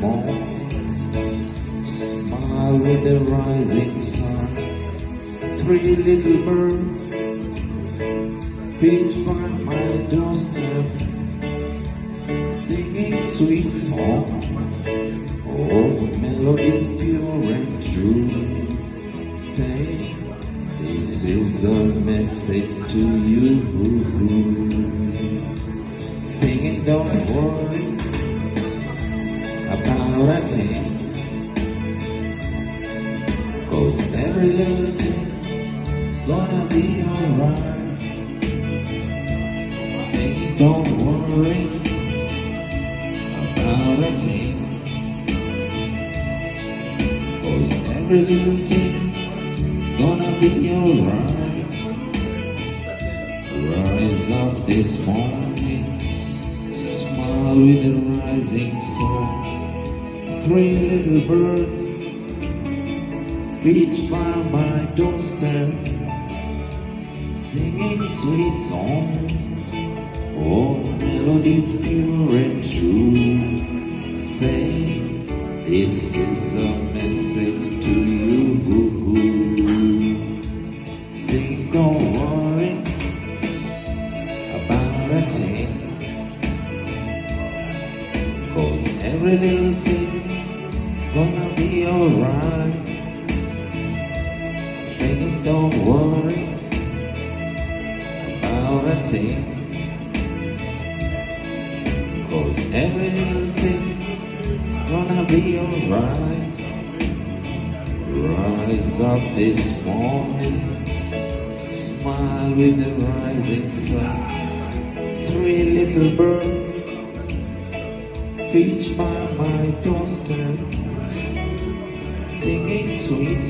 morning, smile with the rising sun. Three little birds pitch by my doorstep, singing sweet songs. Oh, melodies pure and true. Say, this is a message to you. Singing, don't worry about a thing, 'cause every little thing's gonna be alright. Singing, don't worry about a thing, 'cause every little thing's gonna be alright. Rise up this morning, smile with the rising sun. Three little birds reach by my doorstep, singing sweet songs. Oh, melodies pure and true. Say, this is a message to you. Sing, don't worry about a thing, 'cause every little thing's gonna be alright. Singing, don't worry about a thing, 'cause every little thing's gonna be alright. Rise up this morning, smile with the rising sun. Three little birds reach by my doorstep, singing sweet